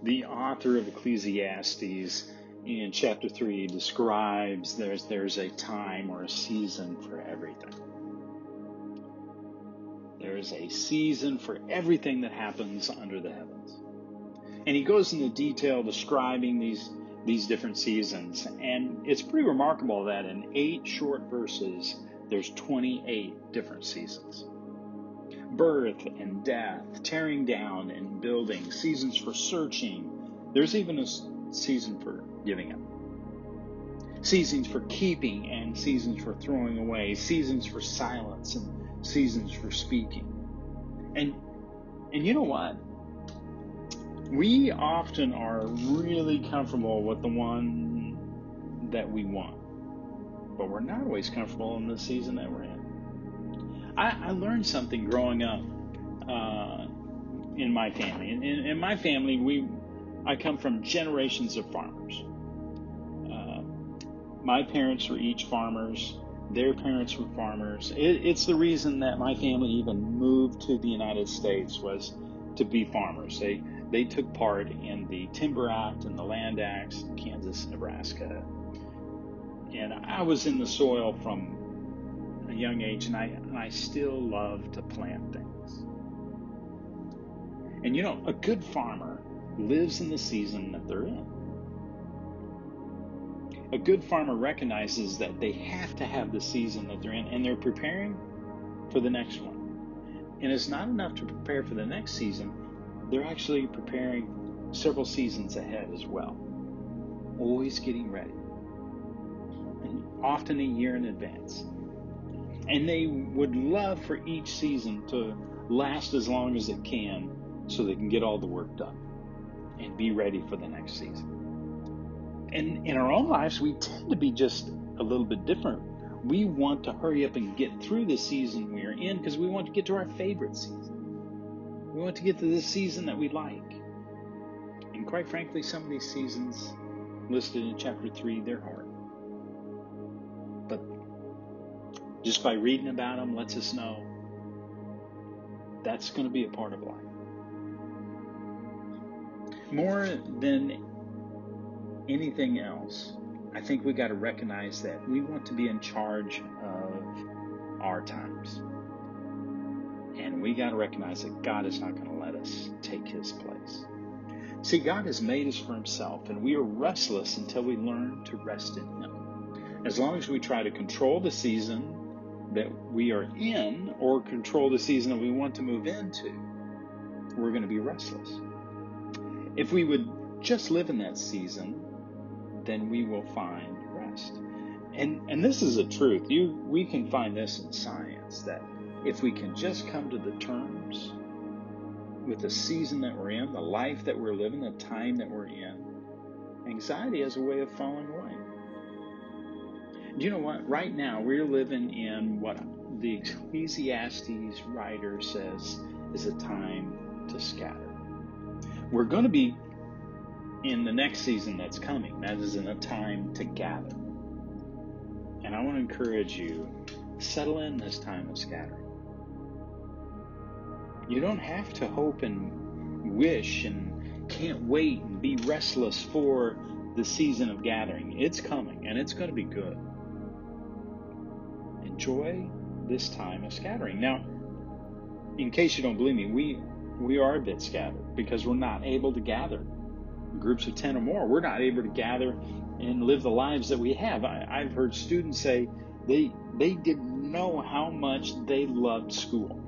The author of Ecclesiastes in chapter 3 describes there's a time or a season for everything. There is a season for everything that happens under the heavens. And he goes into detail describing these different seasons. And it's pretty remarkable that in 8 short verses, there's 28 different seasons. Birth and death, tearing down and building, seasons for searching. There's even a season for giving up. Seasons for keeping and seasons for throwing away. Seasons for silence and seasons for speaking. And you know what? We often are really comfortable with the one that we want. But we're not always comfortable in the season that we're in. I learned something growing up in my family. In my family, I come from generations of farmers. My parents were each farmers. Their parents were farmers. It's the reason that my family even moved to the United States was to be farmers. They took part in the Timber Act and the Land Acts in Kansas, Nebraska. And I was in the soil from a young age, and I still love to plant things. And a good farmer lives in the season that they're in. A good farmer recognizes that they have to have the season that they're in, and they're preparing for the next one. And it's not enough to prepare for the next season. They're actually preparing several seasons ahead as well. Always getting ready. And often a year in advance. And they would love for each season to last as long as it can so they can get all the work done and be ready for the next season. And in our own lives, we tend to be just a little bit different. We want to hurry up and get through the season we are in because we want to get to our favorite season. We want to get to the season that we like. And quite frankly, some of these seasons listed in chapter 3, they're hard. But just by reading about them lets us know that's going to be a part of life. More than anything else, I think we got to recognize that we want to be in charge of our times. And we got to recognize that God is not going to let us take his place. See, God has made us for himself, and we are restless until we learn to rest in him. As long as we try to control the season that we are in or control the season that we want to move into, we're going to be restless. If we would just live in that season, then we will find rest. And this is a truth. We can find this in science, that if we can just come to the terms with the season that we're in, the life that we're living, the time that we're in, anxiety has a way of falling away. Do you know what? Right now, we're living in what the Ecclesiastes writer says is a time to scatter. We're going to be in the next season that's coming. That is in a time to gather. And I want to encourage you, settle in this time of scattering. You don't have to hope and wish and can't wait and be restless for the season of gathering. It's coming, and it's going to be good. Enjoy this time of scattering. Now, in case you don't believe me, we are a bit scattered because we're not able to gather groups of 10 or more. We're not able to gather and live the lives that we have. I've heard students say they didn't know how much they loved school,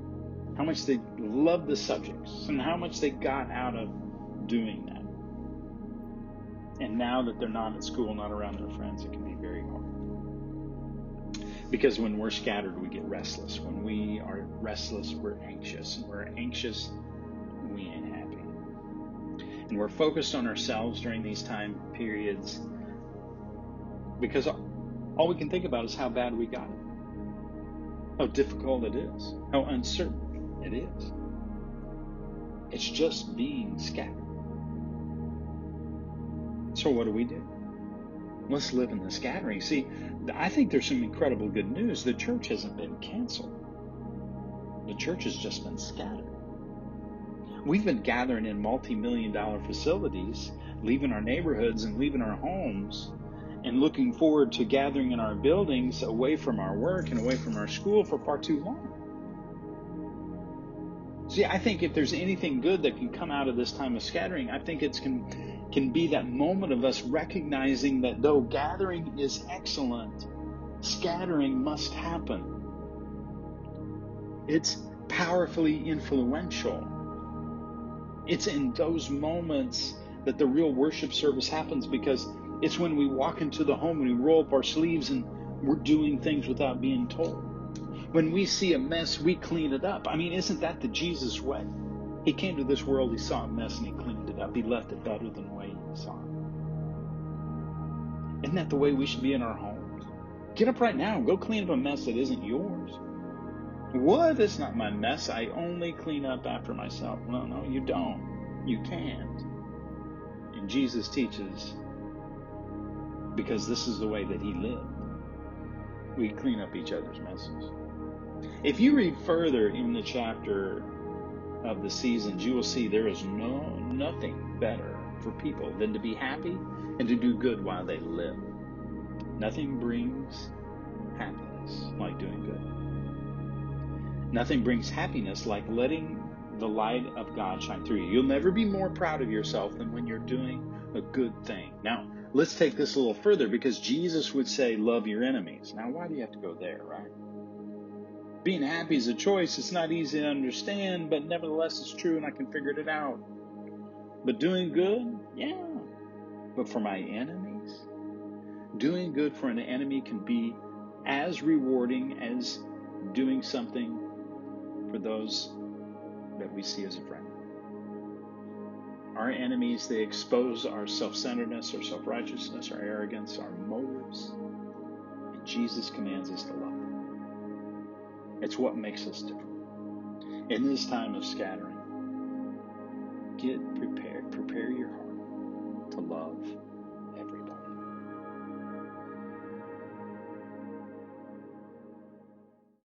how much they loved the subjects, and how much they got out of doing that. And now that they're not at school, not around their friends, it can be very hard. Because when we're scattered, we get restless. When we are restless, we're anxious. And we're anxious, we ain't happy. And we're focused on ourselves during these time periods because all we can think about is how bad we got it, how difficult it is, how uncertain it is. It's just being scattered. So what do? Let's live in the scattering. See, I think there's some incredible good news. The church hasn't been canceled. The church has just been scattered. We've been gathering in multi-million-dollar facilities, leaving our neighborhoods and leaving our homes, and looking forward to gathering in our buildings away from our work and away from our school for far too long. See, I think if there's anything good that can come out of this time of scattering, I think it can be that moment of us recognizing that though gathering is excellent, scattering must happen. It's powerfully influential. It's in those moments that the real worship service happens, because it's when we walk into the home and we roll up our sleeves and we're doing things without being told. When we see a mess, we clean it up. I mean, isn't that the Jesus way? He came to this world, he saw a mess, and he cleaned it up. He left it better than the way he saw it. Isn't that the way we should be in our homes? Get up right now and go clean up a mess that isn't yours. What? It's not my mess. I only clean up after myself. No, you don't. You can't. And Jesus teaches, because this is the way that he lived. We clean up each other's messes. If you read further in the chapter of the seasons, you will see there is nothing better for people than to be happy and to do good while they live. Nothing brings happiness like doing good. Nothing brings happiness like letting the light of God shine through you. You'll never be more proud of yourself than when you're doing a good thing. Now, let's take this a little further, because Jesus would say, love your enemies. Now, why do you have to go there, right? Being happy is a choice. It's not easy to understand, but nevertheless it's true and I can figure it out. But doing good, yeah. But for my enemies, doing good for an enemy can be as rewarding as doing something for those that we see as a friend. Our enemies, they expose our self-centeredness, our self-righteousness, our arrogance, our motives. And Jesus commands us to love them. It's what makes us different. In this time of scattering, get prepared. Prepare your heart to love everybody.